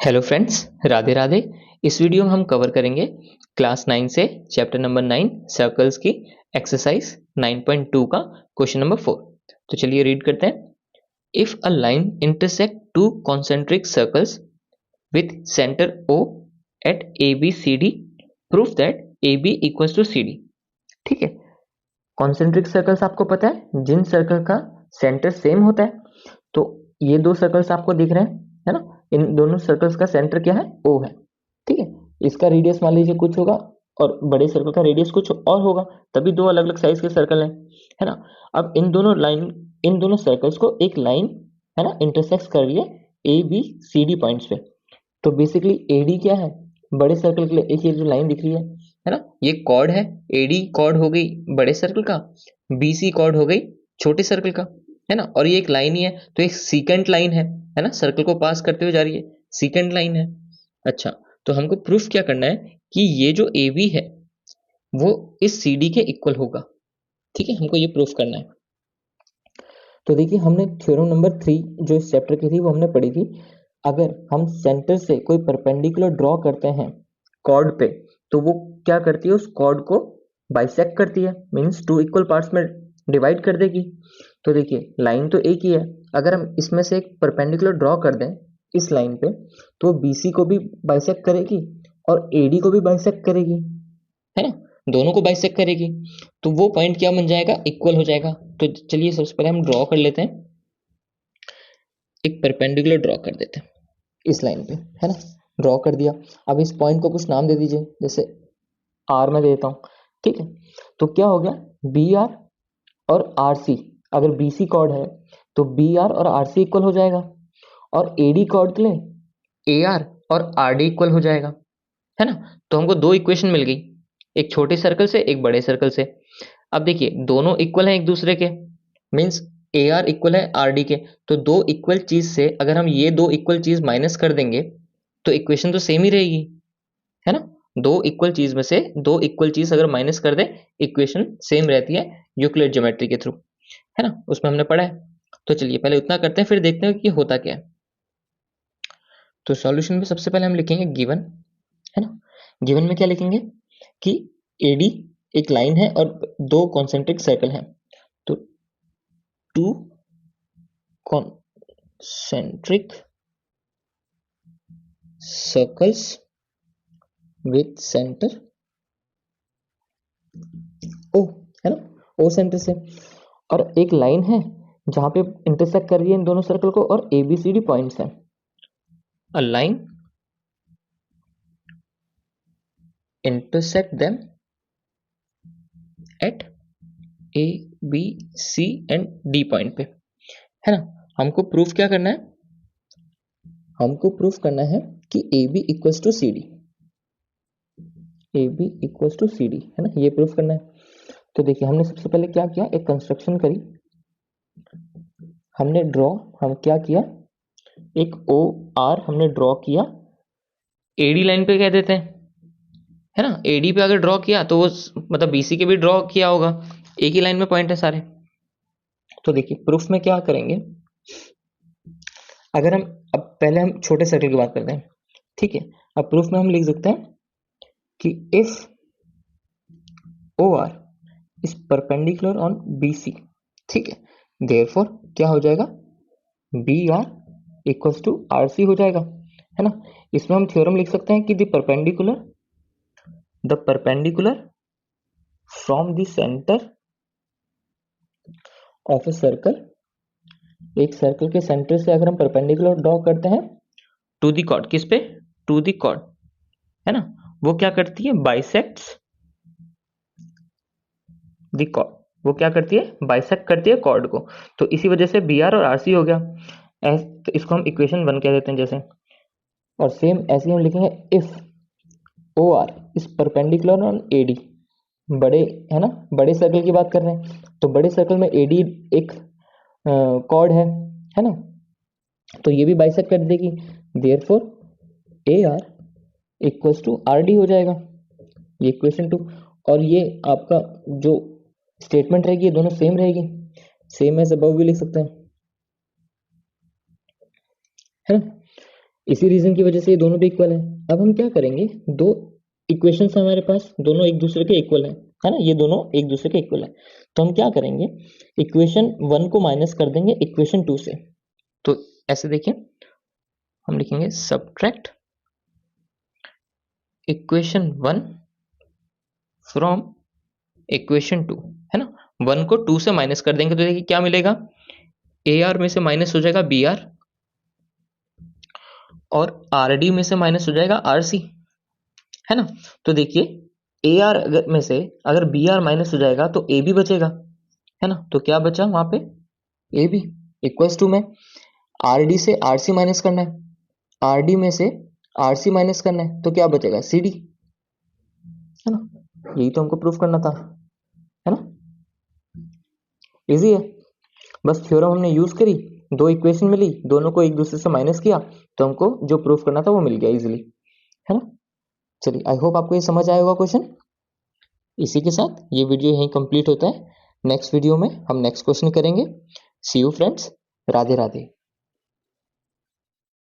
Hello friends, Radhe Radhe. इस video में हम कवर करेंगे क्लास 9 से चैप्टर नंबर 9 सर्कल्स की एक्सरसाइज 9.2 का क्वेश्चन नंबर 4। तो चलिए रीड करते हैं। If a line intersect two concentric circles with centre O at A B C D, proof that A B equals to C D. ठीक है, concentric circles आपको पता है जिन सर्कल का सेंटर सेम होता है। तो ये दो सर्कल्स आपको दिख रहे हैं, है ना। इन दोनों सर्कल्स का सेंटर क्या है? O है। ठीक है, इसका रेडियस मान लीजिए कुछ होगा और बड़े सर्कल का रेडियस कुछ और होगा, तभी दो अलग अलग साइज के सर्कल हैं, है ना। अब इन दोनों सर्कल्स को एक लाइन, है ना, इंटरसेक्ट कर रही है A B C D points पे। तो बेसिकली ए डी क्या है? बड़े सर्कल के लिए एक ये जो लाइन दिख रही है ना, ये कॉर्ड है। ए डी कॉर्ड हो गई बड़े सर्कल का, बी सी कॉर्ड हो गई छोटे सर्कल का, है ना। और ये एक लाइन ही है, तो एक सीकेंट लाइन है ना, सर्कल को पास करते हुए जा रही है, सीकेंट लाइन है। अच्छा, तो हमको प्रूफ क्या करना है कि ये जो ए बी है वो इस सी डी के इक्वल होगा। ठीक है, हमको ये प्रूफ करना है। तो देखिए, हमने थ्योरम नंबर 3 जो इस चैप्टर की थी वो हमने पढ़ी थी। अगर हम सेंटर से कोई परपेंडिकुलर ड्रॉ करते हैं कॉर्ड पे, तो वो क्या करती है? उस कॉर्ड को बाइसेक्ट करती है, मींस टू इक्वल पार्ट्स में डिवाइड कर देगी। तो देखिए, लाइन तो एक ही है, अगर हम इसमें से एक परपेंडिकुलर ड्रॉ कर दें इस लाइन पे, तो बीसी को भी बाइसेक्ट करेगी और एडी को भी बाइसेक्ट करेगी, है ना। दोनों को बाइसेक्ट करेगी, तो वो पॉइंट क्या बन जाएगा? इक्वल हो जाएगा। तो चलिए सबसे पहले हम ड्रॉ कर लेते हैं, एक परपेंडिकुलर ड्रॉ कर देते हैं इस लाइन पे, है ना। ड्रॉ कर दिया। अब इस पॉइंट को कुछ नाम दे दीजिए, जैसे आर में देता हूं। ठीक है, तो क्या हो गया? बी आर और आर सी, अगर बी सी कॉर्ड है तो बी आर और आर सी इक्वल हो जाएगा, और ए डी कॉर्ड के लिए ए आर और आर डी इक्वल हो जाएगा, है ना। तो हमको दो इक्वेशन मिल गई, एक छोटे सर्कल से एक बड़े सर्कल से। अब देखिए, दोनों इक्वल हैं एक दूसरे के, मीन्स ए आर इक्वल है आर डी के। तो दो इक्वल चीज से अगर हम ये दो इक्वल चीज माइनस कर देंगे तो इक्वेशन तो सेम ही रहेगी, है ना। दो इक्वल चीज में से दो इक्वल चीज अगर माइनस कर दें, इक्वेशन सेम रहती है यूक्लिड ज्योमेट्री के थ्रू, है ना, उसमें हमने पढ़ा है। तो चलिए पहले उतना करते हैं, फिर देखते हैं कि होता क्या है। तो सॉल्यूशन में सबसे पहले हम लिखेंगे गिवन, है ना। गिवन में क्या लिखेंगे कि एडी एक लाइन है और दो कॉन्सेंट्रिक सर्कल हैं। तो two concentric circles with centre O, है ना, ओ सेंटर से, और एक लाइन है जहां पे इंटरसेक्ट कर रही है इन दोनों सर्कल को, और A B C D points हैं। A line intersect them at A, B, C and D point पे, है ना। हमको प्रूफ क्या करना है? हमको प्रूफ करना है कि A B equals to C D, A B equals to C D, है ना, ये प्रूफ करना है। तो देखिए, हमने सबसे पहले क्या किया, एक कंस्ट्रक्शन करी, हमने ड्रॉ, हम क्या किया, एक ओ आर हमने ड्रॉ किया एडी लाइन पे कह देते हैं, है ना। एडी पे अगर ड्रॉ किया तो वो मतलब बीसी के भी ड्रॉ किया होगा, एक ही लाइन में पॉइंट है सारे। तो देखिए, प्रूफ में क्या करेंगे, अगर हम अब पहले हम छोटे सर्कल की बात करते हैं। ठीक है, अब प्रूफ में हम लिख सकते हैं कि if O R is perpendicular on B C, ठीक है, देयरफॉर क्या हो जाएगा, B R equals to R C हो जाएगा, है ना। इसमें हम थ्योरम लिख सकते हैं कि the perpendicular from the centre of a circle, एक सर्कल के सेंटर से अगर हम परपेंडिकुलर ड्रॉ करते हैं टू दी कॉर्ड, किस पे? टू दी कॉर्ड, है ना, वो क्या करती है? बाइसेक्ट्स दी कॉर्ड, वो क्या करती है? बाइसेक्ट करती है कॉर्ड को। तो इसी वजह से बी आर और आर सी हो गया। तो इसको हम इक्वेशन 1 कह देते हैं जैसे, और सेम ऐसे ही हम लिखेंगे if O R is perpendicular on A D, बड़े, है ना, बड़े सर्कल की बात कर रहे हैं, तो बड़े सर्कल में ए डी एक कॉर्ड है ना, तो ये भी बाइसेक्ट कर देगी, therefore A R equals to R D हो जाएगा, ये इक्वेशन 2। और ये आपका जो स्टेटमेंट रहेगी ये दोनों सेम रहेगी, सेम एज अबव भी लिख सकते हैं, है ना। इसी रीजन की वजह से ये दोनों भी इक्वल है। अब हम क्या करेंगे, दो इक्वेशन है हमारे पास, दोनों एक दूसरे के इक्वल है ना, ये दोनों एक दूसरे के इक्वल है। तो हम क्या करेंगे, इक्वेशन 1 को माइनस कर देंगे इक्वेशन 2 से। तो ऐसे देखिए, हम लिखेंगे सब्ट्रैक्ट इक्वेशन 1 फ्रॉम इक्वेशन 2, है ना। 1 को 2 से माइनस कर देंगे तो देखिए क्या मिलेगा, ए आर में से माइनस हो जाएगा बी आर, और आर डी में से माइनस हो जाएगा आर सी, है ना। तो देखिए ए आर में से अगर बी आर माइनस हो जाएगा तो ए बी बचेगा, है ना। तो क्या बचा वहां पे, ए बी इक्वल्स टू में आर डी से आर सी माइनस करना है, आर डी में से आर सी माइनस करना है, तो क्या बचेगा सी डी, है ना। यही तो हमको प्रूफ करना था, है ना। इजी है, बस थ्योरम हमने यूज करी, दो इक्वेशन मिली, दोनों को एक दूसरे से माइनस किया, तो हमको जो प्रूफ करना था वो मिल गया इजीली, है ना। चलिए, आई होप आपको ये समझ आया होगा क्वेश्चन। इसी के साथ ये वीडियो यहीं कंप्लीट होता है। नेक्स्ट वीडियो में हम नेक्स्ट क्वेश्चन करेंगे। सी यू फ्रेंड्स, राधे राधे।